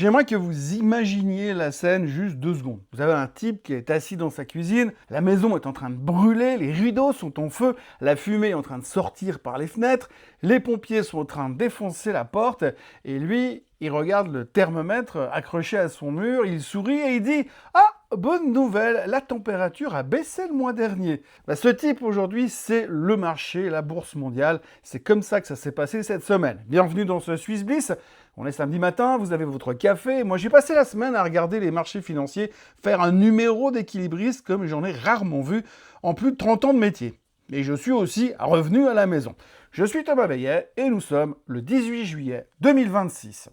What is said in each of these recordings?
J'aimerais que vous imaginiez la scène juste 2 secondes. Vous avez un type qui est assis dans sa cuisine, la maison est en train de brûler, les rideaux sont en feu, la fumée est en train de sortir par les fenêtres, les pompiers sont en train de défoncer la porte, et lui, il regarde le thermomètre accroché à son mur, il sourit et il dit « Ah, bonne nouvelle, la température a baissé le mois dernier. » Ce type aujourd'hui, c'est le marché, la bourse mondiale. C'est comme ça que ça s'est passé cette semaine. Bienvenue dans ce Swiss Bliss. On est samedi matin, vous avez votre café. Moi, j'ai passé la semaine à regarder les marchés financiers faire un numéro d'équilibriste comme j'en ai rarement vu en plus de 30 ans de métier. Et je suis aussi revenu à la maison. Je suis Thomas Veillet et nous sommes le 18 juillet 2026.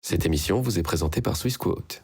Cette émission vous est présentée par Swissquote.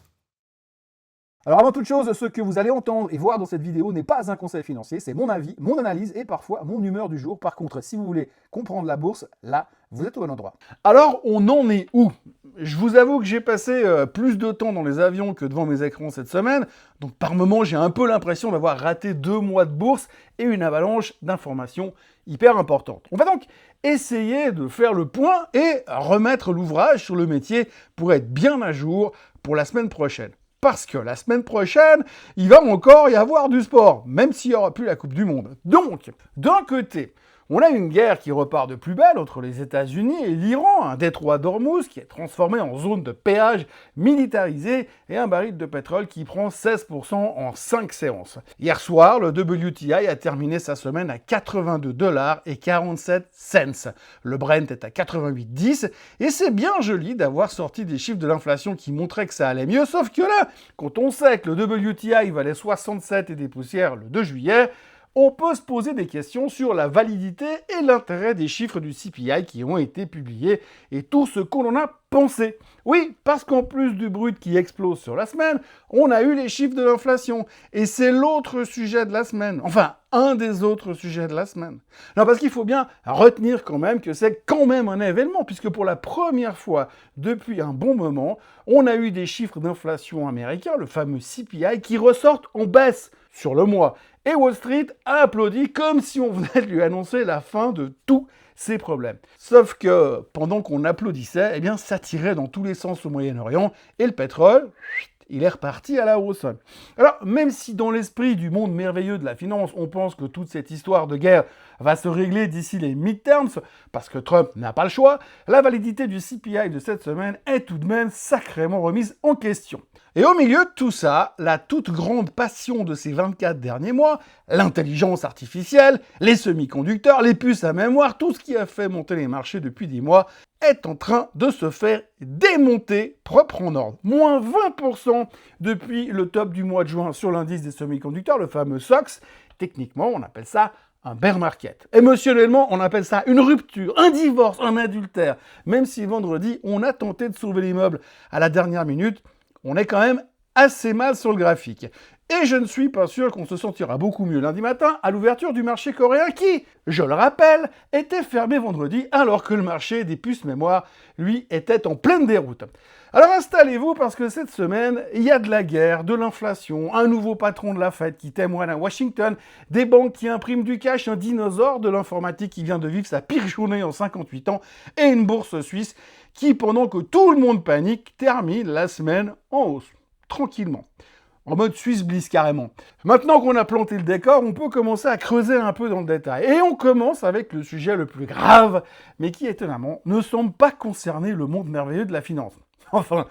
Alors avant toute chose, ce que vous allez entendre et voir dans cette vidéo n'est pas un conseil financier, c'est mon avis, mon analyse et parfois mon humeur du jour. Par contre, si vous voulez comprendre la bourse, là, vous êtes au bon endroit. Alors, on en est où? Je vous avoue que j'ai passé plus de temps dans les avions que devant mes écrans cette semaine, donc par moments j'ai un peu l'impression d'avoir raté 2 mois de bourse et une avalanche d'informations hyper importantes. On va donc essayer de faire le point et remettre l'ouvrage sur le métier pour être bien à jour pour la semaine prochaine. Parce que la semaine prochaine, il va encore y avoir du sport, même s'il n'y aura plus la Coupe du Monde. Donc, d'un côté, on a une guerre qui repart de plus belle entre les États-Unis et l'Iran, un détroit d'Ormuz qui est transformé en zone de péage militarisée et un baril de pétrole qui prend 16% en 5 séances. Hier soir, le WTI a terminé sa semaine à 82,47 $. Le Brent est à 88,10 et c'est bien joli d'avoir sorti des chiffres de l'inflation qui montraient que ça allait mieux, sauf que là, quand on sait que le WTI valait 67 et des poussières le 2 juillet, on peut se poser des questions sur la validité et l'intérêt des chiffres du CPI qui ont été publiés et tout ce qu'on en a pensé. Oui, parce qu'en plus du brut qui explose sur la semaine, on a eu les chiffres de l'inflation. Et c'est l'autre sujet de la semaine. Enfin, un des autres sujets de la semaine. Non, parce qu'il faut bien retenir quand même que c'est quand même un événement, puisque pour la première fois depuis un bon moment, on a eu des chiffres d'inflation américains, le fameux CPI, qui ressortent en baisse sur le mois. Et Wall Street a applaudi comme si on venait de lui annoncer la fin de tous ses problèmes. Sauf que pendant qu'on applaudissait, eh bien, ça tirait dans tous les sens au Moyen-Orient et le pétrole, il est reparti à la hausse. Alors, même si dans l'esprit du monde merveilleux de la finance, on pense que toute cette histoire de guerre va se régler d'ici les midterms, parce que Trump n'a pas le choix, la validité du CPI de cette semaine est tout de même sacrément remise en question. Et au milieu de tout ça, la toute grande passion de ces 24 derniers mois, l'intelligence artificielle, les semi-conducteurs, les puces à mémoire, tout ce qui a fait monter les marchés depuis 10 mois, est en train de se faire démonter propre en ordre. Moins 20% depuis le top du mois de juin sur l'indice des semi-conducteurs, le fameux SOX. Techniquement, on appelle ça un bear market. Émotionnellement, on appelle ça une rupture, un divorce, un adultère. Même si vendredi, on a tenté de sauver l'immeuble à la dernière minute, on est quand même assez mal sur le graphique. Et je ne suis pas sûr qu'on se sentira beaucoup mieux lundi matin à l'ouverture du marché coréen qui, je le rappelle, était fermé vendredi alors que le marché des puces mémoire, lui, était en pleine déroute. Alors installez-vous parce que cette semaine, il y a de la guerre, de l'inflation, un nouveau patron de la Fed qui témoigne à Washington, des banques qui impriment du cash, un dinosaure de l'informatique qui vient de vivre sa pire journée en 58 ans et une bourse suisse qui, pendant que tout le monde panique, termine la semaine en hausse, tranquillement. En mode Swiss Bliss carrément. Maintenant qu'on a planté le décor, on peut commencer à creuser un peu dans le détail. Et on commence avec le sujet le plus grave, mais qui étonnamment ne semble pas concerner le monde merveilleux de la finance. Enfin,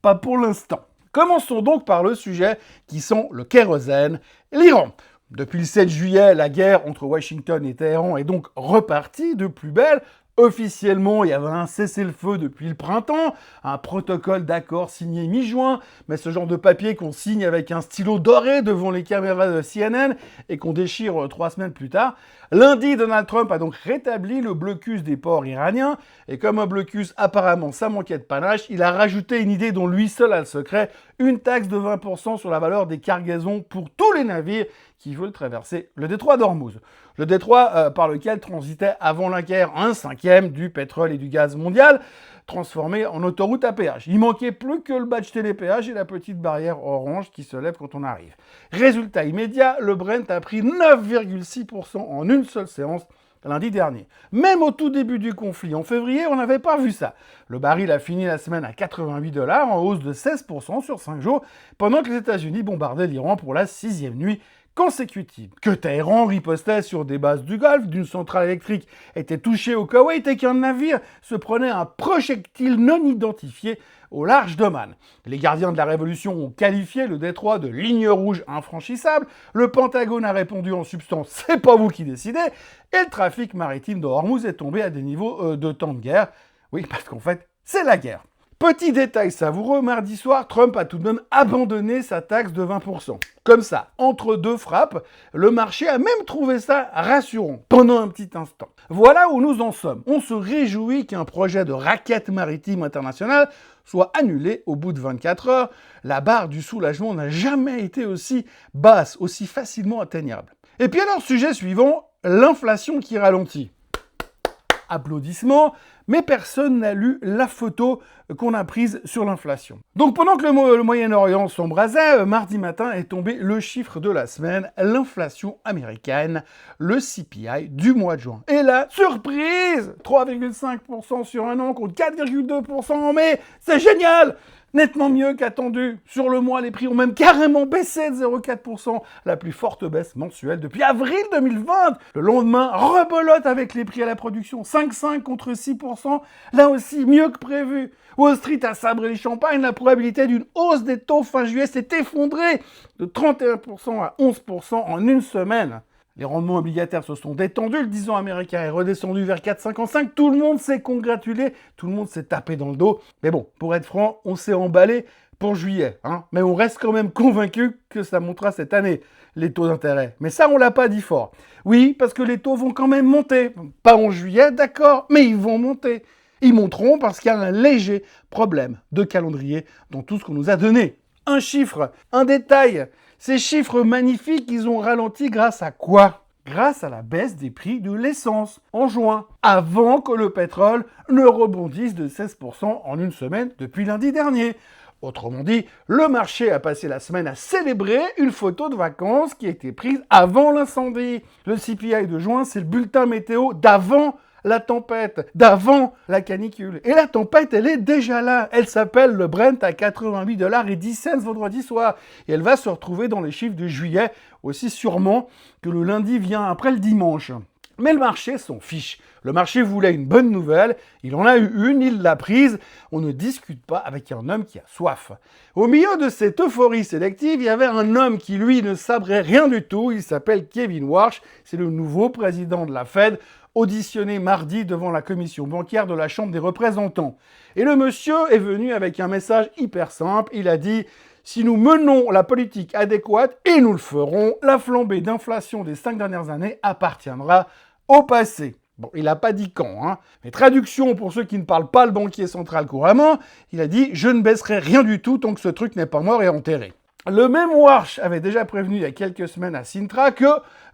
pas pour l'instant. Commençons donc par le sujet qui sont le kérosène, l'Iran. Depuis le 7 juillet, la guerre entre Washington et Téhéran est donc repartie de plus belle. Officiellement, il y avait un cessez-le-feu depuis le printemps, un protocole d'accord signé mi-juin, mais ce genre de papier qu'on signe avec un stylo doré devant les caméras de CNN et qu'on déchire 3 semaines plus tard. Lundi, Donald Trump a donc rétabli le blocus des ports iraniens, et comme un blocus apparemment ça manquait de panache, il a rajouté une idée dont lui seul a le secret, une taxe de 20% sur la valeur des cargaisons pour tous les navires qui veulent traverser le détroit d'Ormuz. Le détroit par lequel transitait avant la guerre 1/5 du pétrole et du gaz mondial, transformé en autoroute à péage. Il manquait plus que le badge télépéage et la petite barrière orange qui se lève quand on arrive. Résultat immédiat, le Brent a pris 9,6% en une seule séance lundi dernier. Même au tout début du conflit, en février, on n'avait pas vu ça. Le baril a fini la semaine à 88 $, en hausse de 16% sur 5 jours, pendant que les États-Unis bombardaient l'Iran pour la 6e nuit consécutive. Que Téhéran ripostait sur des bases du Golfe, d'une centrale électrique était touchée au Koweït et qu'un navire se prenait un projectile non identifié au large d'Oman. Les gardiens de la Révolution ont qualifié le détroit de ligne rouge infranchissable, le Pentagone a répondu en substance « c'est pas vous qui décidez », et le trafic maritime de Hormuz est tombé à des niveaux de temps de guerre. Oui, parce qu'en fait, c'est la guerre. Petit détail savoureux, mardi soir, Trump a tout de même abandonné sa taxe de 20%. Comme ça, entre deux frappes, le marché a même trouvé ça rassurant pendant un petit instant. Voilà où nous en sommes. On se réjouit qu'un projet de raquette maritime internationale soit annulé au bout de 24 heures. La barre du soulagement n'a jamais été aussi basse, aussi facilement atteignable. Et puis alors, sujet suivant, l'inflation qui ralentit. Applaudissements, mais personne n'a lu la photo qu'on a prise sur l'inflation. Donc pendant que le Moyen-Orient s'embrasait, mardi matin est tombé le chiffre de la semaine, l'inflation américaine, le CPI du mois de juin. Et là, surprise, 3,5% sur un an contre 4,2% en mai, c'est génial! Nettement mieux qu'attendu. Sur le mois, les prix ont même carrément baissé de 0,4%, la plus forte baisse mensuelle depuis avril 2020. Le lendemain, rebolote avec les prix à la production, 5,5 contre 6%, là aussi mieux que prévu. Wall Street a sabré les champagnes, la probabilité d'une hausse des taux fin juillet s'est effondrée de 31% à 11% en une semaine. Les rendements obligataires se sont détendus, le 10 ans américain est redescendu vers 4,55, tout le monde s'est congratulé, tout le monde s'est tapé dans le dos. Mais bon, pour être franc, on s'est emballé pour juillet, hein. Mais on reste quand même convaincu que ça montera cette année, les taux d'intérêt. Mais ça, on l'a pas dit fort. Oui, parce que les taux vont quand même monter. Pas en juillet, d'accord, mais ils vont monter. Ils monteront parce qu'il y a un léger problème de calendrier dans tout ce qu'on nous a donné. Un chiffre, un détail. Ces chiffres magnifiques, ils ont ralenti grâce à quoi? Grâce à la baisse des prix de l'essence en juin, avant que le pétrole ne rebondisse de 16% en une semaine depuis lundi dernier. Autrement dit, le marché a passé la semaine à célébrer une photo de vacances qui a été prise avant l'incendie. Le CPI de juin, c'est le bulletin météo d'avant la tempête, d'avant la canicule. Et la tempête, elle est déjà là. Elle s'appelle le Brent à 88 $ et 10 cents vendredi soir. Et elle va se retrouver dans les chiffres de juillet, aussi sûrement que le lundi vient après le dimanche. Mais le marché s'en fiche. Le marché voulait une bonne nouvelle, il en a eu une, il l'a prise. On ne discute pas avec un homme qui a soif. Au milieu de cette euphorie sélective, il y avait un homme qui, lui, ne sabrait rien du tout. Il s'appelle Kevin Warsh, c'est le nouveau président de la Fed, auditionné mardi devant la commission bancaire de la Chambre des représentants. Et le monsieur est venu avec un message hyper simple, il a dit « Si nous menons la politique adéquate, et nous le ferons, la flambée d'inflation des 5 dernières années appartiendra au passé ». Bon, il n'a pas dit quand, hein. Mais traduction pour ceux qui ne parlent pas le banquier central couramment, il a dit « Je ne baisserai rien du tout tant que ce truc n'est pas mort et enterré ». Le même Warsh avait déjà prévenu il y a quelques semaines à Sintra que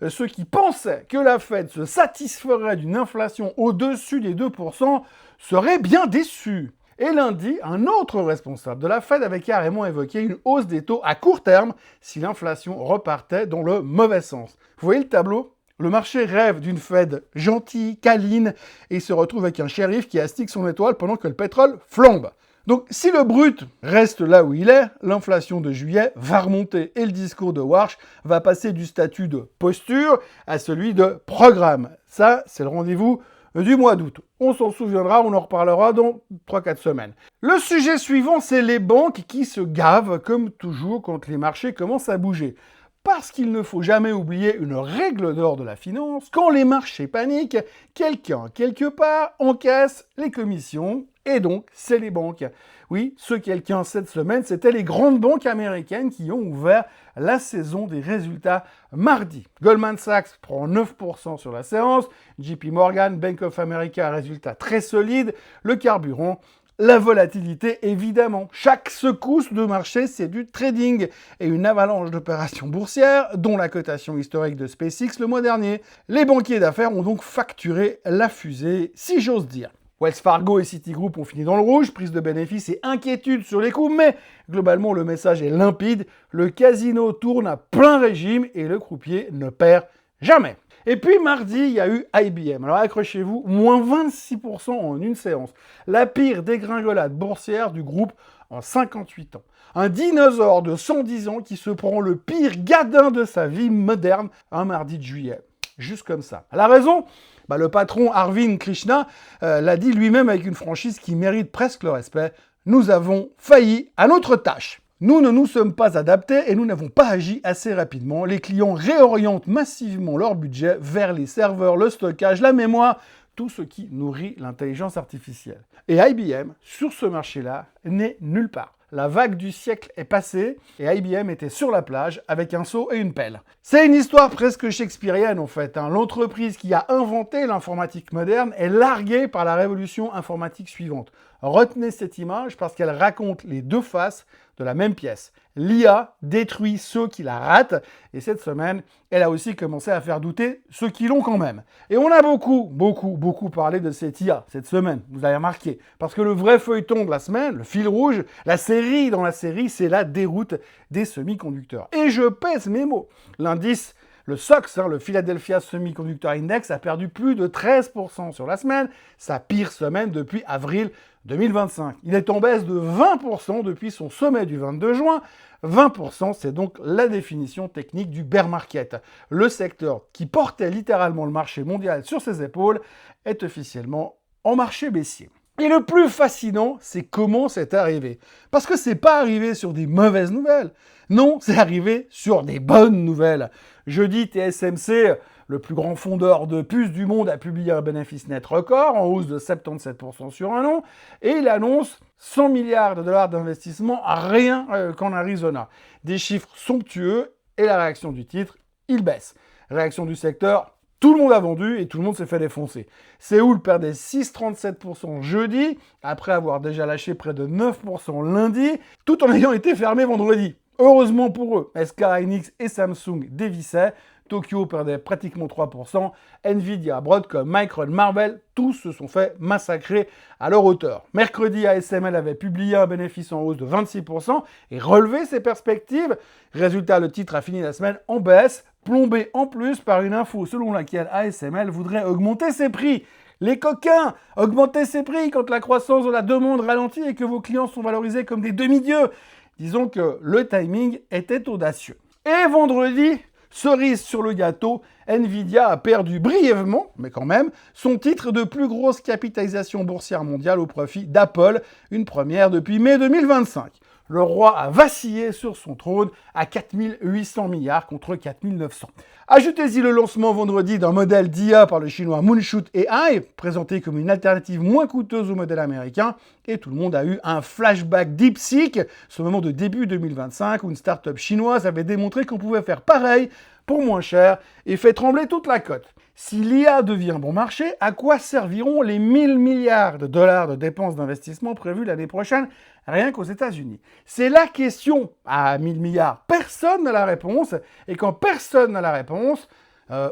ceux qui pensaient que la Fed se satisferait d'une inflation au-dessus des 2% seraient bien déçus. Et lundi, un autre responsable de la Fed avait carrément évoqué une hausse des taux à court terme si l'inflation repartait dans le mauvais sens. Vous voyez le tableau ? Le marché rêve d'une Fed gentille, câline, et se retrouve avec un shérif qui astique son étoile pendant que le pétrole flambe. Donc, si le brut reste là où il est, l'inflation de juillet va remonter et le discours de Warsh va passer du statut de posture à celui de programme. Ça, c'est le rendez-vous du mois d'août. On s'en souviendra, on en reparlera dans 3-4 semaines. Le sujet suivant, c'est les banques qui se gavent, comme toujours, quand les marchés commencent à bouger. Parce qu'il ne faut jamais oublier une règle d'or de la finance, quand les marchés paniquent, quelqu'un, quelque part, encaisse les commissions, et donc c'est les banques. Oui, ce quelqu'un cette semaine, c'était les grandes banques américaines qui ont ouvert la saison des résultats mardi. Goldman Sachs prend 9% sur la séance, JP Morgan, Bank of America, résultat très solide, le carburant La volatilité, évidemment. Chaque secousse de marché, c'est du trading et une avalanche d'opérations boursières, dont la cotation historique de SpaceX le mois dernier. Les banquiers d'affaires ont donc facturé la fusée, si j'ose dire. Wells Fargo et Citigroup ont fini dans le rouge, prise de bénéfices et inquiétude sur les coûts, mais globalement le message est limpide, le casino tourne à plein régime et le croupier ne perd jamais. Et puis mardi, il y a eu IBM. Alors accrochez-vous, moins 26% en une séance. La pire dégringolade boursière du groupe en 58 ans. Un dinosaure de 110 ans qui se prend le pire gadin de sa vie moderne un mardi de juillet. Juste comme ça. La raison ? Le patron Arvind Krishna l'a dit lui-même avec une franchise qui mérite presque le respect. Nous avons failli à notre tâche. Nous ne nous sommes pas adaptés et nous n'avons pas agi assez rapidement. Les clients réorientent massivement leur budget vers les serveurs, le stockage, la mémoire, tout ce qui nourrit l'intelligence artificielle. Et IBM, sur ce marché-là, n'est nulle part. La vague du siècle est passée et IBM était sur la plage avec un seau et une pelle. C'est une histoire presque shakespearienne en fait. L'entreprise qui a inventé l'informatique moderne est larguée par la révolution informatique suivante. Retenez cette image parce qu'elle raconte les deux faces de la même pièce. L'IA détruit ceux qui la ratent et cette semaine, elle a aussi commencé à faire douter ceux qui l'ont quand même. Et on a beaucoup parlé de cette IA cette semaine, vous avez remarqué. Parce que le vrai feuilleton de la semaine, le fil rouge, la série dans la série, c'est la déroute des semi-conducteurs. Et je pèse mes mots. L'indice, le SOX, le Philadelphia Semiconductor Index, a perdu plus de 13% sur la semaine, sa pire semaine depuis avril 2025. Il est en baisse de 20% depuis son sommet du 22 juin. 20%, c'est donc la définition technique du bear market. Le secteur qui portait littéralement le marché mondial sur ses épaules est officiellement en marché baissier. Et le plus fascinant, c'est comment c'est arrivé. Parce que c'est pas arrivé sur des mauvaises nouvelles. Non, c'est arrivé sur des bonnes nouvelles. Jeudi, TSMC, le plus grand fondeur de puces du monde, a publié un bénéfice net record en hausse de 77% sur un an et il annonce 100 milliards de dollars d'investissement à rien qu'en Arizona. Des chiffres somptueux et la réaction du titre, il baisse. Réaction du secteur, tout le monde a vendu et tout le monde s'est fait défoncer. Séoul perdait 6,37% jeudi, après avoir déjà lâché près de 9% lundi, tout en ayant été fermé vendredi. Heureusement pour eux, SK Hynix et Samsung dévissaient, Tokyo perdait pratiquement 3%, Nvidia, Broadcom, Micron, Marvell, tous se sont fait massacrer à leur hauteur. Mercredi, ASML avait publié un bénéfice en hausse de 26% et relevé ses perspectives. Résultat, le titre a fini la semaine en baisse, plombé en plus par une info selon laquelle ASML voudrait augmenter ses prix. Les coquins, augmentez ses prix quand la croissance de la demande ralentit et que vos clients sont valorisés comme des demi-dieux. Disons que le timing était audacieux. Et vendredi, cerise sur le gâteau, Nvidia a perdu brièvement, mais quand même, son titre de plus grosse capitalisation boursière mondiale au profit d'Apple, une première depuis mai 2025. Le roi a vacillé sur son trône à 4800 milliards contre 4900. Ajoutez-y le lancement vendredi d'un modèle d'IA par le chinois Moonshoot AI, présenté comme une alternative moins coûteuse au modèle américain, et tout le monde a eu un flashback DeepSeek, ce moment de début 2025 où une start-up chinoise avait démontré qu'on pouvait faire pareil pour moins cher et fait trembler toute la cote. Si l'IA devient bon marché, à quoi serviront les 1000 milliards de dollars de dépenses d'investissement prévues l'année prochaine, rien qu'aux États-Unis? C'est la question. À 1000 milliards, personne n'a la réponse. Et quand personne n'a la réponse,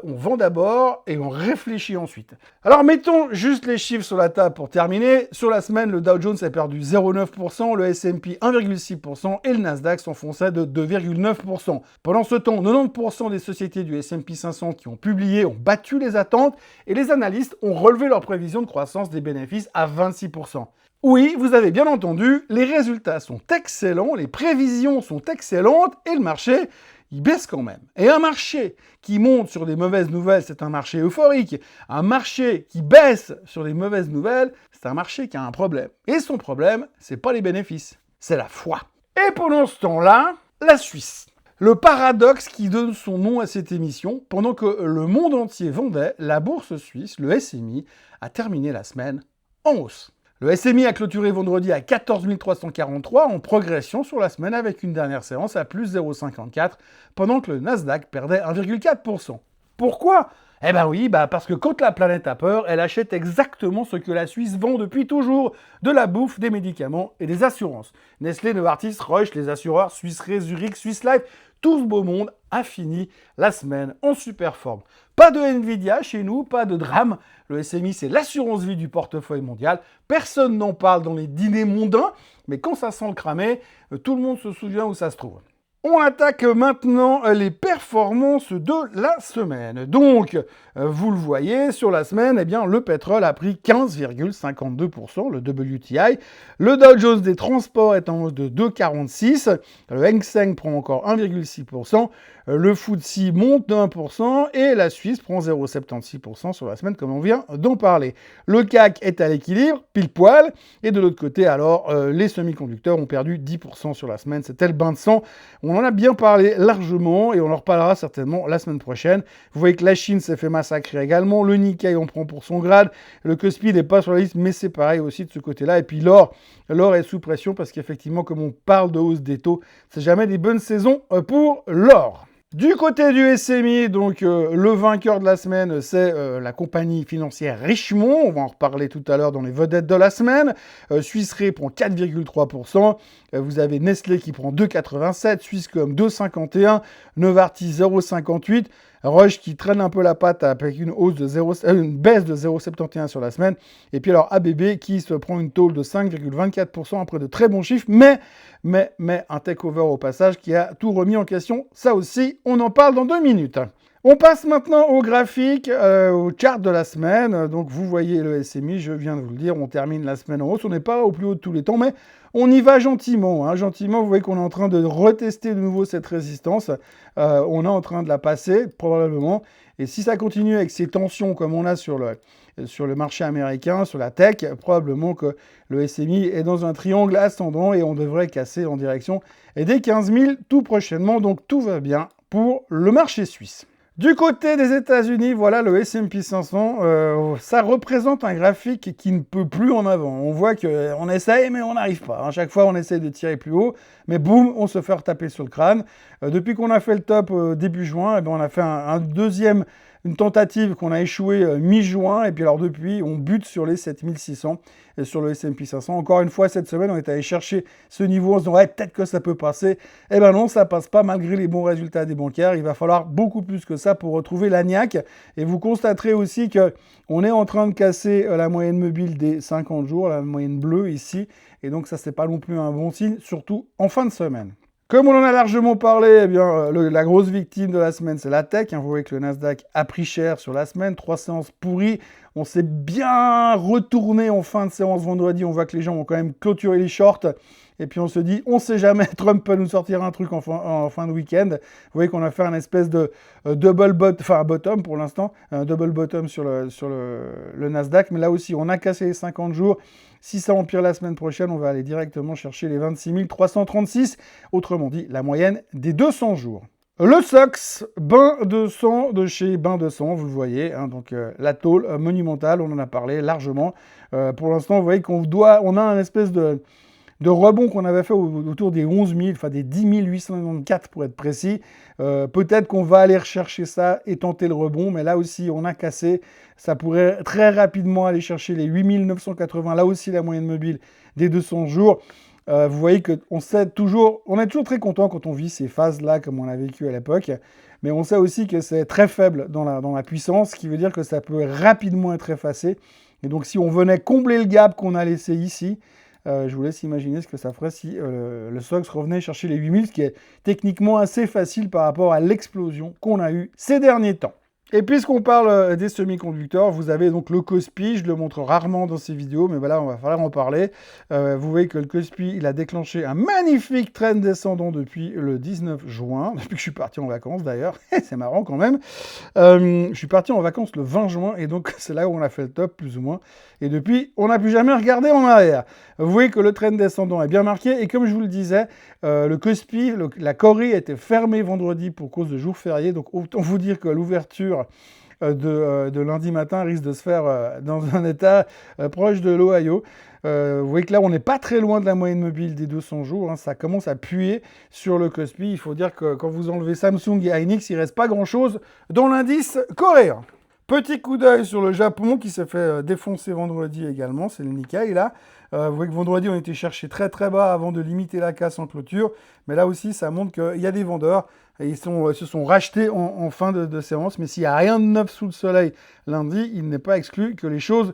on vend d'abord et on réfléchit ensuite. Alors mettons juste les chiffres sur la table pour terminer. Sur la semaine, le Dow Jones a perdu 0,9%, le S&P 1,6% et le Nasdaq s'enfonçait de 2,9%. Pendant ce temps, 90% des sociétés du S&P 500 qui ont publié ont battu les attentes et les analystes ont relevé leurs prévisions de croissance des bénéfices à 26%. Oui, vous avez bien entendu, les résultats sont excellents, les prévisions sont excellentes et le marché, il baisse quand même. Et un marché qui monte sur des mauvaises nouvelles, c'est un marché euphorique. Un marché qui baisse sur des mauvaises nouvelles, c'est un marché qui a un problème. Et son problème, c'est pas les bénéfices, c'est la foi. Et pendant ce temps-là, la Suisse. Le paradoxe qui donne son nom à cette émission, pendant que le monde entier vendait, la bourse suisse, le SMI, a terminé la semaine en hausse. Le SMI a clôturé vendredi à 14 343 en progression sur la semaine avec une dernière séance à plus 0,54 pendant que le Nasdaq perdait 1,4%. Pourquoi ? Eh ben oui, parce que quand la planète a peur, elle achète exactement ce que la Suisse vend depuis toujours, de la bouffe, des médicaments et des assurances. Nestlé, Novartis, Roche, les assureurs, Swiss Re, Zurich, Swiss Life, tout ce beau monde a fini la semaine en super forme. Pas de Nvidia chez nous, pas de drame. Le SMI, c'est l'assurance vie du portefeuille mondial. Personne n'en parle dans les dîners mondains, mais quand ça sent le cramer, tout le monde se souvient où ça se trouve. On attaque maintenant les performances de la semaine. Donc, vous le voyez, sur la semaine, eh bien, le pétrole a pris 15,52%, le WTI. Le Dow Jones des transports est en hausse de 2,46%. Le Hang Seng prend encore 1,6%. Le FTSE monte de 1% et la Suisse prend 0,76% sur la semaine, comme on vient d'en parler. Le CAC est à l'équilibre, pile poil. Et de l'autre côté, alors, les semi-conducteurs ont perdu 10% sur la semaine. C'était le bain de sang. On en a bien parlé largement et on en reparlera certainement la semaine prochaine. Vous voyez que la Chine s'est fait massacrer également. Le Nikkei en prend pour son grade. Le Kospi n'est pas sur la liste, mais c'est pareil aussi de ce côté-là. Et puis l'or est sous pression parce qu'effectivement, comme on parle de hausse des taux, c'est jamais des bonnes saisons pour l'or. Du côté du SMI, donc le vainqueur de la semaine, c'est la compagnie financière Richemont. On va en reparler tout à l'heure dans les vedettes de la semaine. Swiss Re prend 4,3%. Vous avez Nestlé qui prend 2,87%, Swisscom 2,51%, Novartis 0,58%. Roche qui traîne un peu la patte avec une baisse de 0,71 sur la semaine. Et puis alors ABB qui se prend une tôle de 5,24% après de très bons chiffres, mais un takeover au passage qui a tout remis en question. Ça aussi, on en parle dans 2 minutes. On passe maintenant au graphique, au chart de la semaine. Donc vous voyez le SMI, je viens de vous le dire, on termine la semaine en hausse. On n'est pas au plus haut de tous les temps, mais on y va gentiment. Hein. Gentiment, vous voyez qu'on est en train de retester de nouveau cette résistance. On est en train de la passer, probablement. Et si ça continue avec ces tensions comme on a sur le marché américain, sur la tech, probablement que le SMI est dans un triangle ascendant et on devrait casser en direction des 15 000 tout prochainement. Donc tout va bien pour le marché suisse. Du côté des États-Unis, voilà le S&P 500, ça représente un graphique qui ne peut plus en avant. On voit qu'on essaye, mais on n'arrive pas. À chaque fois, on essaye de tirer plus haut, mais boum, on se fait retaper sur le crâne. Depuis qu'on a fait le top début juin, eh bien, on a fait une tentative qu'on a échoué mi-juin, et puis alors depuis, on bute sur les 7600 sur le S&P 500. Encore une fois, cette semaine, on est allé chercher ce niveau en se disant ouais, peut-être que ça peut passer. Eh ben non, ça passe pas malgré les bons résultats des bancaires. Il va falloir beaucoup plus que ça pour retrouver la niaque. Et vous constaterez aussi qu'on est en train de casser la moyenne mobile des 50 jours, la moyenne bleue ici. Et donc ça, c'est pas non plus un bon signe, surtout en fin de semaine. Comme on en a largement parlé, eh bien, la grosse victime de la semaine, c'est la tech. Vous voyez que le Nasdaq a pris cher sur la semaine, 3 séances pourries. On s'est bien retourné en fin de séance vendredi. On voit que les gens ont quand même clôturé les shorts. Et puis on se dit, on ne sait jamais, Trump peut nous sortir un truc en fin de week-end. Vous voyez qu'on a fait un espèce de bottom pour l'instant, un double bottom sur le Nasdaq. Mais là aussi, on a cassé les 50 jours. Si ça empire la semaine prochaine, on va aller directement chercher les 26 336, autrement dit, la moyenne des 200 jours. Le SOX, bain de sang de chez Bain de sang, vous le voyez, hein, donc la tôle monumentale, on en a parlé largement. Pour l'instant, vous voyez qu'on a un espèce de rebond qu'on avait fait autour des 11 000, enfin des 10 894 pour être précis. Peut-être qu'on va aller rechercher ça et tenter le rebond, mais là aussi, on a cassé. Ça pourrait très rapidement aller chercher les 8 980, là aussi la moyenne mobile des 200 jours. Vous voyez qu'on est toujours très content quand on vit ces phases-là comme on a vécu à l'époque, mais on sait aussi que c'est très faible dans la puissance, ce qui veut dire que ça peut rapidement être effacé. Et donc si on venait combler le gap qu'on a laissé ici, je vous laisse imaginer ce que ça ferait si le SOX revenait chercher les 8000, ce qui est techniquement assez facile par rapport à l'explosion qu'on a eue ces derniers temps. Et puisqu'on parle des semi-conducteurs, vous avez donc le Kospi, je le montre rarement dans ces vidéos, mais voilà, on va falloir en parler. Vous voyez que le Kospi, il a déclenché un magnifique trend descendant depuis le 19 juin, depuis que je suis parti en vacances d'ailleurs, c'est marrant quand même. Je suis parti en vacances le 20 juin, et donc c'est là où on a fait le top, plus ou moins. Et depuis, on n'a plus jamais regardé en arrière. Vous voyez que le trend descendant est bien marqué, et comme je vous le disais, le Kospi, la Corée était fermée vendredi pour cause de jour férié, donc autant vous dire que l'ouverture de lundi matin risque de se faire dans un état proche de l'Ohio. Vous voyez que là, on n'est pas très loin de la moyenne mobile des 200 jours. Hein, ça commence à puer sur le Kospi. Il faut dire que quand vous enlevez Samsung et Hynix, il ne reste pas grand-chose dans l'indice coréen. Petit coup d'œil sur le Japon qui s'est fait défoncer vendredi également, c'est le Nikkei là. Vous voyez que vendredi on était cherché très très bas avant de limiter la casse en clôture, mais là aussi ça montre qu'il y a des vendeurs et ils se sont rachetés en fin de séance, mais s'il n'y a rien de neuf sous le soleil lundi, il n'est pas exclu que les choses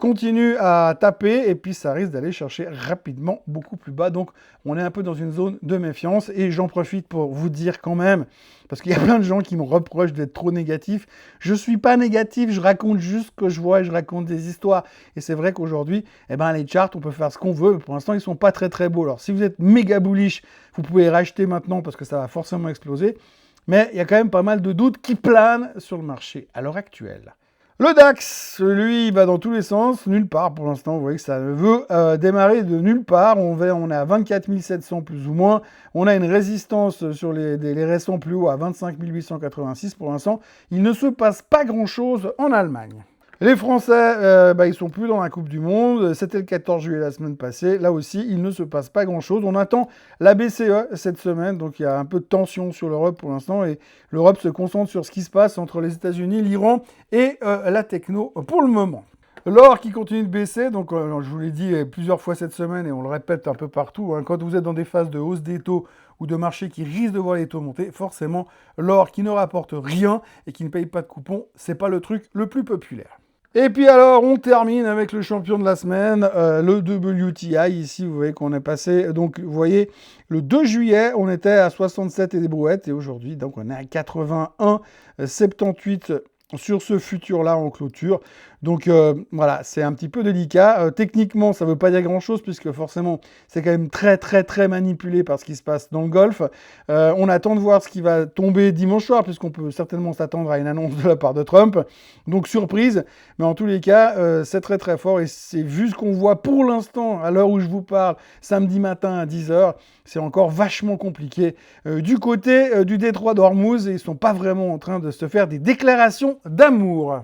continuent à taper et puis ça risque d'aller chercher rapidement beaucoup plus bas, donc on est un peu dans une zone de méfiance et j'en profite pour vous dire quand même, parce qu'il y a plein de gens qui me reprochent d'être trop négatif. Je ne suis pas négatif, je raconte juste ce que je vois et je raconte des histoires. Et c'est vrai qu'aujourd'hui, les charts, on peut faire ce qu'on veut. Pour l'instant, ils ne sont pas très très beaux. Alors si vous êtes méga bullish, vous pouvez racheter maintenant parce que ça va forcément exploser. Mais il y a quand même pas mal de doutes qui planent sur le marché à l'heure actuelle. Le DAX, lui, il va dans tous les sens, nulle part pour l'instant. Vous voyez que ça veut démarrer de nulle part. On est à 24 700 plus ou moins. On a une résistance sur les récents plus hauts à 25 886 pour l'instant. Il ne se passe pas grand-chose en Allemagne. Les Français, ils sont plus dans la Coupe du Monde. C'était le 14 juillet la semaine passée. Là aussi, il ne se passe pas grand-chose. On attend la BCE cette semaine, donc il y a un peu de tension sur l'Europe pour l'instant. Et l'Europe se concentre sur ce qui se passe entre les États-Unis, l'Iran et la techno pour le moment. L'or qui continue de baisser, donc je vous l'ai dit plusieurs fois cette semaine et on le répète un peu partout, quand vous êtes dans des phases de hausse des taux ou de marché qui risquent de voir les taux monter, forcément l'or qui ne rapporte rien et qui ne paye pas de coupons, c'est pas le truc le plus populaire. Et puis alors, on termine avec le champion de la semaine, le WTI. Ici, vous voyez qu'on est passé, donc vous voyez, le 2 juillet, on était à 67 et des brouettes, et aujourd'hui, donc on est à 81,78 sur ce futur-là en clôture. Donc voilà, c'est un petit peu délicat. Techniquement, ça ne veut pas dire grand-chose puisque forcément, c'est quand même très très très manipulé par ce qui se passe dans le Golfe. On attend de voir ce qui va tomber dimanche soir puisqu'on peut certainement s'attendre à une annonce de la part de Trump. Donc surprise, mais en tous les cas, c'est très très fort et c'est vu ce qu'on voit pour l'instant à l'heure où je vous parle, samedi matin à 10h, c'est encore vachement compliqué. Du côté du détroit d'Ormuz, ils ne sont pas vraiment en train de se faire des déclarations d'amour.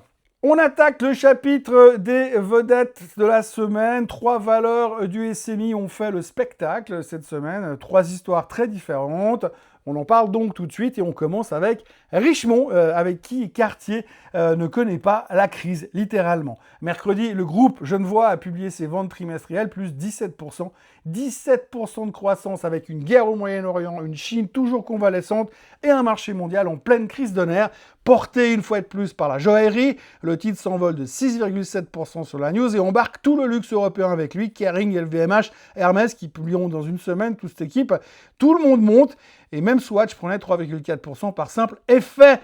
On attaque le chapitre des vedettes de la semaine. 3 valeurs du SMI ont fait le spectacle cette semaine. 3 histoires très différentes. On en parle donc tout de suite et on commence avec Richemont, avec qui Cartier ne connaît pas la crise, littéralement. Mercredi, le groupe Genevois a publié ses ventes trimestrielles, plus 17%. 17% de croissance avec une guerre au Moyen-Orient, une Chine toujours convalescente et un marché mondial en pleine crise de nerfs, porté une fois de plus par la joaillerie. Le titre s'envole de 6,7% sur la news et embarque tout le luxe européen avec lui, Kering, LVMH, Hermès qui publieront dans une semaine, toute cette équipe. Tout le monde monte et même Swatch prenait 3,4% par simple effet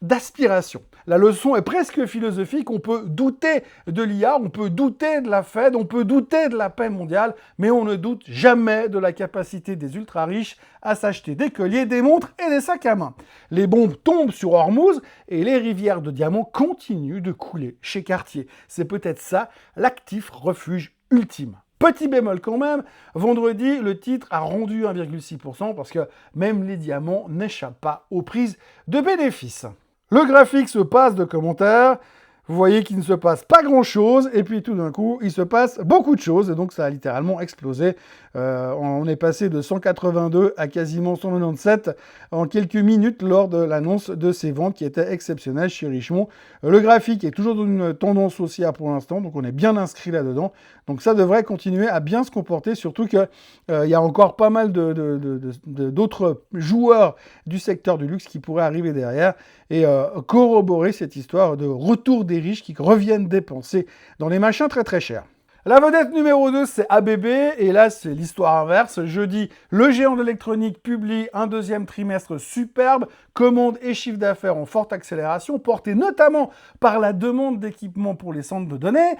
d'aspiration. La leçon est presque philosophique, on peut douter de l'IA, on peut douter de la Fed, on peut douter de la paix mondiale, mais on ne doute jamais de la capacité des ultra-riches à s'acheter des colliers, des montres et des sacs à main. Les bombes tombent sur Hormuz et les rivières de diamants continuent de couler chez Cartier. C'est peut-être ça, l'actif refuge ultime. Petit bémol quand même, vendredi, le titre a rendu 1,6% parce que même les diamants n'échappent pas aux prises de bénéfices. Le graphique se passe de commentaires, vous voyez qu'il ne se passe pas grand-chose, et puis tout d'un coup, il se passe beaucoup de choses, et donc ça a littéralement explosé. On est passé de 182 à quasiment 197 en quelques minutes lors de l'annonce de ces ventes qui étaient exceptionnelles chez Richemont. Le graphique est toujours dans une tendance haussière pour l'instant, donc on est bien inscrit là-dedans. Donc ça devrait continuer à bien se comporter, surtout qu'il y a encore pas mal d'autres joueurs du secteur du luxe qui pourraient arriver derrière et corroborer cette histoire de retour des riches qui reviennent dépenser dans les machins très très chers. La vedette numéro 2, c'est ABB, et là, c'est l'histoire inverse. Jeudi, le géant de l'électronique publie un deuxième trimestre superbe, commandes et chiffre d'affaires en forte accélération, porté notamment par la demande d'équipements pour les centres de données.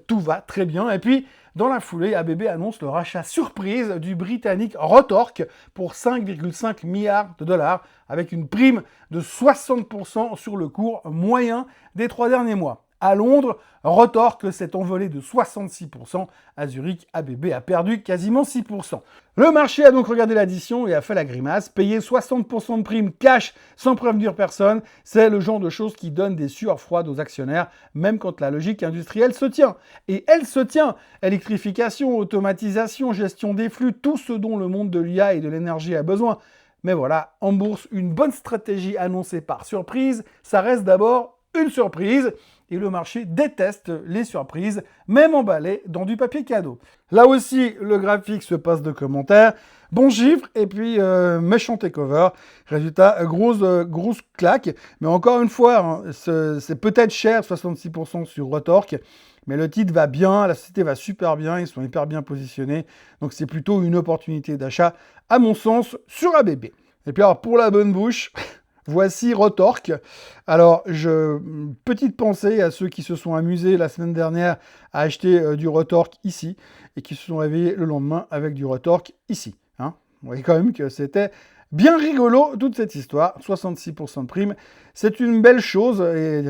Tout va très bien. Et puis, dans la foulée, ABB annonce le rachat surprise du britannique Rotork pour 5,5 milliards de dollars, avec une prime de 60% sur le cours moyen des 3 derniers mois. À Londres, Rotork s'est envolé de 66%. À Zurich, ABB a perdu quasiment 6%. Le marché a donc regardé l'addition et a fait la grimace. Payer 60% de prime cash sans prévenir personne, c'est le genre de choses qui donne des sueurs froides aux actionnaires, même quand la logique industrielle se tient. Et elle se tient. Électrification, automatisation, gestion des flux, tout ce dont le monde de l'IA et de l'énergie a besoin. Mais voilà, en bourse, une bonne stratégie annoncée par surprise, ça reste d'abord une surprise. Et le marché déteste les surprises, même emballées dans du papier cadeau. Là aussi, le graphique se passe de commentaires. Bon chiffre, et puis méchant takeover. Résultat, grosse claque. Mais encore une fois, hein, c'est peut-être cher, 66% sur Retorque. Mais le titre va bien, la société va super bien, ils sont hyper bien positionnés. Donc c'est plutôt une opportunité d'achat, à mon sens, sur ABB. Et puis alors, pour la bonne bouche... Voici Retorque. Alors, petite pensée à ceux qui se sont amusés la semaine dernière à acheter du Retorque ici et qui se sont réveillés le lendemain avec du Retorque ici. Hein, vous voyez quand même que c'était bien rigolo toute cette histoire. 66% de prime, c'est une belle chose et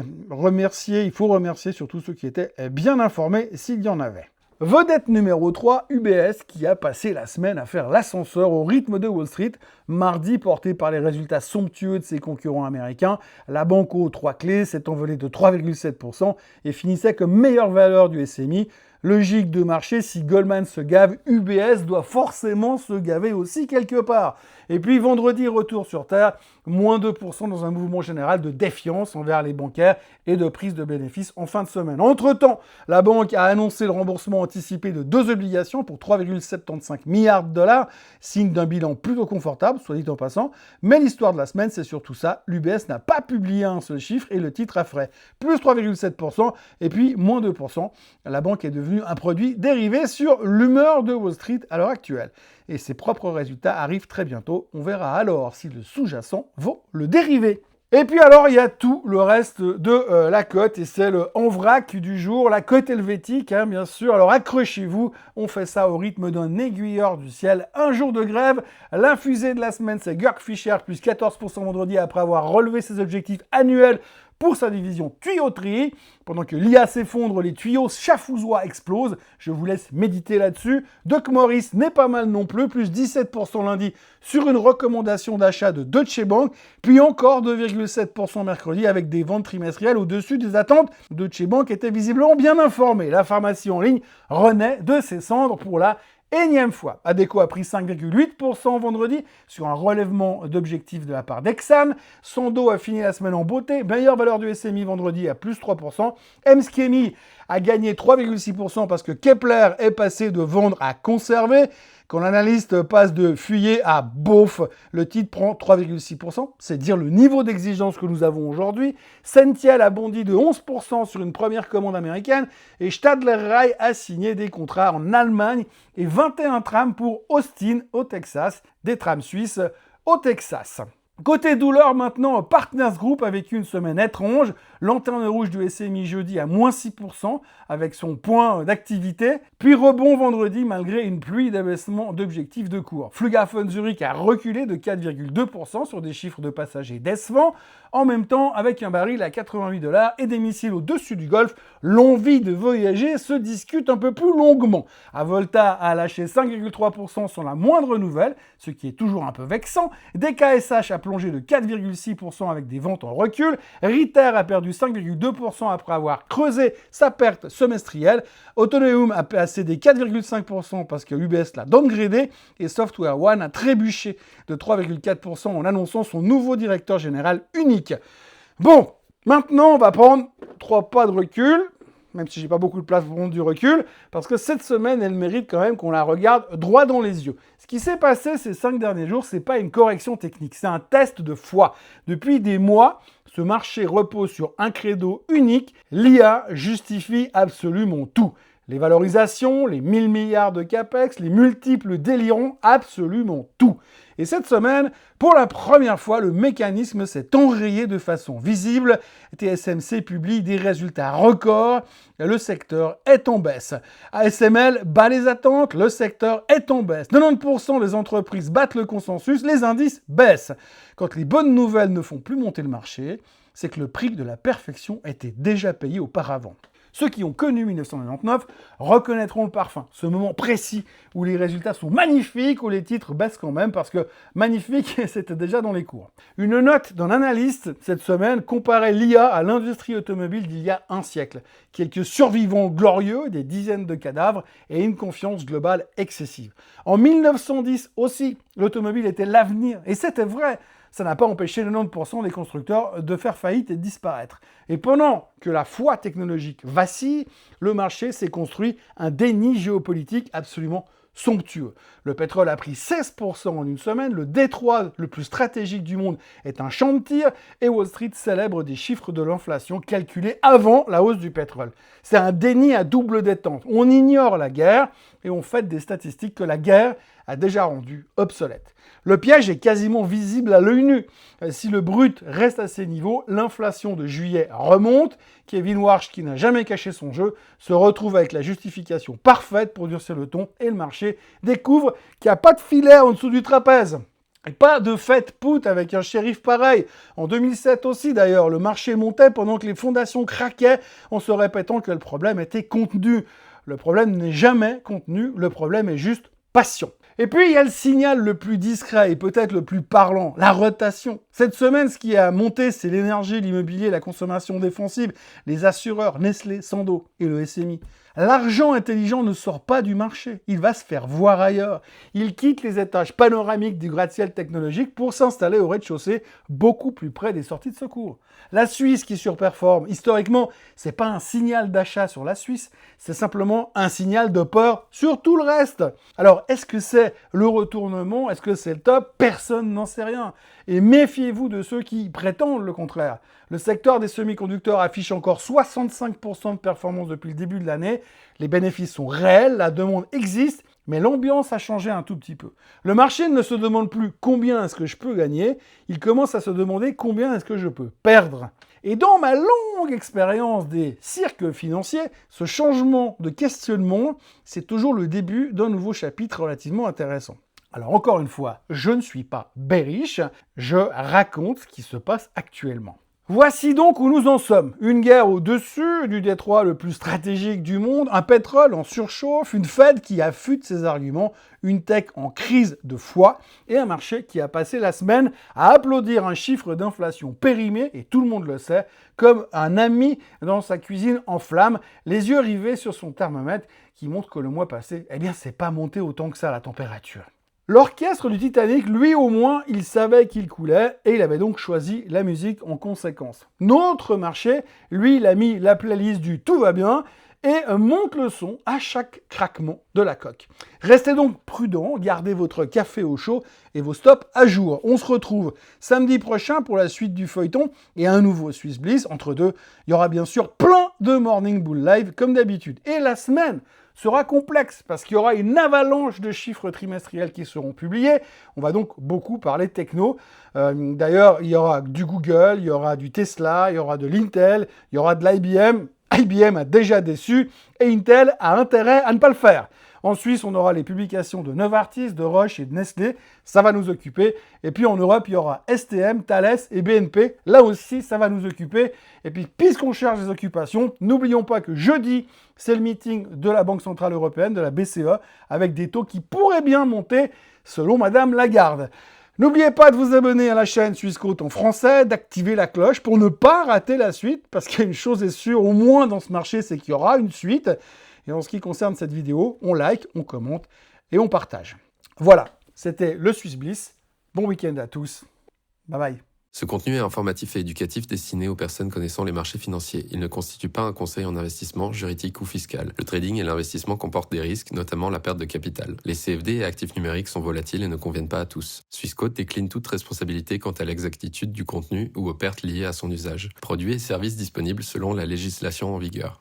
il faut remercier surtout ceux qui étaient bien informés s'il y en avait. Vedette numéro 3, UBS, qui a passé la semaine à faire l'ascenseur au rythme de Wall Street. Mardi, porté par les résultats somptueux de ses concurrents américains, la banque aux 3 clés s'est envolée de 3,7% et finissait comme meilleure valeur du SMI. Logique de marché, si Goldman se gave, UBS doit forcément se gaver aussi quelque part. Et puis vendredi, retour sur Terre, moins 2% dans un mouvement général de défiance envers les bancaires et de prise de bénéfices en fin de semaine. Entre-temps, la banque a annoncé le remboursement anticipé de 2 obligations pour 3,75 milliards de dollars, signe d'un bilan plutôt confortable, soit dit en passant. Mais l'histoire de la semaine, c'est surtout ça. L'UBS n'a pas publié un seul chiffre et le titre a frais. Plus 3,7% et puis moins 2%. La banque est devenue un produit dérivé sur l'humeur de Wall Street à l'heure actuelle. Et ses propres résultats arrivent très bientôt. On verra alors si le sous-jacent vaut le dérivé. Et puis alors, il y a tout le reste de la cote, et c'est le en vrac du jour, la cote helvétique, hein, bien sûr. Alors accrochez-vous, on fait ça au rythme d'un aiguilleur du ciel. Un jour de grève, l'infusé de la semaine, c'est Georg Fischer, plus 14% vendredi après avoir relevé ses objectifs annuels pour sa division tuyauterie. Pendant que l'IA s'effondre, les tuyaux chafouzois explosent. Je vous laisse méditer là-dessus. Doc Morris n'est pas mal non plus, plus 17% lundi sur une recommandation d'achat de Deutsche Bank, puis encore 2,7% mercredi avec des ventes trimestrielles au-dessus des attentes. Deutsche Bank était visiblement bien informé. La pharmacie en ligne renaît de ses cendres pour la énième fois. Adecco a pris 5,8% vendredi sur un relèvement d'objectifs de la part d'Exam. Sando a fini la semaine en beauté. Meilleure valeur du SMI vendredi à plus 3%. Mskemi a gagné 3,6% parce que Kepler est passé de vendre à conserver. Quand l'analyste passe de fuyer à beauf, le titre prend 3,6%. C'est dire le niveau d'exigence que nous avons aujourd'hui. Sentiel a bondi de 11% sur une première commande américaine. Et Stadler Rail a signé des contrats en Allemagne et 21 trams pour Austin au Texas, des trams suisses au Texas. Côté douleur maintenant, Partners Group avec une semaine étrange. Lanterne rouge du SMI jeudi à moins 6% avec son point d'activité. Puis rebond vendredi malgré une pluie d'abaissement d'objectifs de cours. Flughafen Zurich a reculé de 4,2% sur des chiffres de passagers décevants. En même temps, avec un baril à $88 et des missiles au-dessus du Golfe, l'envie de voyager se discute un peu plus longuement. Avolta a lâché 5,3% sur la moindre nouvelle, ce qui est toujours un peu vexant. DKSH a plongé de 4,6% avec des ventes en recul. Ritter a perdu 5,2% après avoir creusé sa perte semestrielle. Autoneum a passé des 4,5% parce que UBS l'a downgradé. Et Software One a trébuché de 3,4% en annonçant son nouveau directeur général unique. Bon, maintenant on va prendre 3 pas de recul, même si j'ai pas beaucoup de place pour prendre du recul, parce que cette semaine, elle mérite quand même qu'on la regarde droit dans les yeux. Ce qui s'est passé ces 5 derniers jours, c'est pas une correction technique, c'est un test de foi. Depuis des mois, ce marché repose sur un credo unique, l'IA justifie absolument tout. Les valorisations, les 1000 milliards de capex, les multiples délirants, absolument tout. Et cette semaine, pour la première fois, le mécanisme s'est enrayé de façon visible. TSMC publie des résultats records. Le secteur est en baisse. ASML bat les attentes. Le secteur est en baisse. 90% des entreprises battent le consensus. Les indices baissent. Quand les bonnes nouvelles ne font plus monter le marché, c'est que le prix de la perfection était déjà payé auparavant. Ceux qui ont connu 1999 reconnaîtront le parfum, ce moment précis où les résultats sont magnifiques, où les titres baissent quand même, parce que magnifique, c'était déjà dans les cours. Une note d'un analyste cette semaine comparait l'IA à l'industrie automobile d'il y a un siècle. Quelques survivants glorieux, des dizaines de cadavres et une confiance globale excessive. En 1910 aussi, l'automobile était l'avenir, et c'était vrai. ça n'a pas empêché 90% des constructeurs de faire faillite et de disparaître. Et pendant que la foi technologique vacille, le marché s'est construit un déni géopolitique absolument somptueux. Le pétrole a pris 16% en une semaine, le détroit le plus stratégique du monde est un champ de tir, et Wall Street célèbre des chiffres de l'inflation calculés avant la hausse du pétrole. C'est un déni à double détente. On ignore la guerre et on fait des statistiques que la guerre a déjà rendues obsolètes. Le piège est quasiment visible à l'œil nu. Si le brut reste à ces niveaux, l'inflation de juillet remonte. Kevin Warsh, qui n'a jamais caché son jeu, se retrouve avec la justification parfaite pour durcir le ton, et le marché découvre qu'il n'y a pas de filet en dessous du trapèze. Et pas de fête put avec un shérif pareil. En 2007 aussi d'ailleurs, le marché montait pendant que les fondations craquaient en se répétant que le problème était contenu. Le problème n'est jamais contenu, le problème est juste patient. Et puis, il y a le signal le plus discret et peut-être le plus parlant, la rotation. Cette semaine, ce qui a monté, c'est l'énergie, l'immobilier, la consommation défensive, les assureurs, Nestlé, Sando et le SMI. L'argent intelligent ne sort pas du marché, il va se faire voir ailleurs. Il quitte les étages panoramiques du gratte-ciel technologique pour s'installer au rez-de-chaussée, beaucoup plus près des sorties de secours. La Suisse qui surperforme, historiquement, c'est pas un signal d'achat sur la Suisse, c'est simplement un signal de peur sur tout le reste. Alors, est-ce que c'est le retournement? Est-ce que c'est le top? Personne n'en sait rien. Et méfiez-vous de ceux qui prétendent le contraire. Le secteur des semi-conducteurs affiche encore 65% de performance depuis le début de l'année. Les bénéfices sont réels, la demande existe, mais l'ambiance a changé un tout petit peu. Le marché ne se demande plus combien est-ce que je peux gagner, il commence à se demander combien est-ce que je peux perdre. Et dans ma longue expérience des cirques financiers, ce changement de questionnement, c'est toujours le début d'un nouveau chapitre relativement intéressant. Alors encore une fois, je ne suis pas bearish, je raconte ce qui se passe actuellement. Voici donc où nous en sommes. Une guerre au-dessus du détroit le plus stratégique du monde, un pétrole en surchauffe, une Fed qui affûte ses arguments, une tech en crise de foi et un marché qui a passé la semaine à applaudir un chiffre d'inflation périmé, et tout le monde le sait, comme un ami dans sa cuisine en flammes, les yeux rivés sur son thermomètre qui montre que le mois passé, c'est pas monté autant que ça la température. L'orchestre du Titanic, lui au moins, il savait qu'il coulait et il avait donc choisi la musique en conséquence. Notre marché, lui, il a mis la playlist du « tout va bien » et monte le son à chaque craquement de la coque. Restez donc prudents, gardez votre café au chaud et vos stops à jour. On se retrouve samedi prochain pour la suite du feuilleton et un nouveau Swiss Bliss. Entre deux, il y aura bien sûr plein de Morning Bull Live comme d'habitude. Et la semaine sera complexe parce qu'il y aura une avalanche de chiffres trimestriels qui seront publiés. On va donc beaucoup parler techno. D'ailleurs, il y aura du Google, il y aura du Tesla, il y aura de l'Intel, il y aura de l'IBM. IBM a déjà déçu et Intel a intérêt à ne pas le faire. En Suisse, on aura les publications de Novartis, de Roche et de Nestlé. Ça va nous occuper. Et puis en Europe, il y aura STM, Thales et BNP. Là aussi, ça va nous occuper. Et puis, puisqu'on cherche des occupations, n'oublions pas que jeudi, c'est le meeting de la Banque Centrale Européenne, de la BCE, avec des taux qui pourraient bien monter, selon Madame Lagarde. N'oubliez pas de vous abonner à la chaîne Swissquote en français, d'activer la cloche pour ne pas rater la suite, parce qu'il y a une chose est sûre, au moins dans ce marché, c'est qu'il y aura une suite. Et en ce qui concerne cette vidéo, on like, on commente et on partage. Voilà, c'était le Swiss Bliss. Bon week-end à tous. Bye bye. Ce contenu est informatif et éducatif destiné aux personnes connaissant les marchés financiers. Il ne constitue pas un conseil en investissement, juridique ou fiscal. Le trading et l'investissement comportent des risques, notamment la perte de capital. Les CFD et actifs numériques sont volatiles et ne conviennent pas à tous. Swissquote décline toute responsabilité quant à l'exactitude du contenu ou aux pertes liées à son usage. Produits et services disponibles selon la législation en vigueur.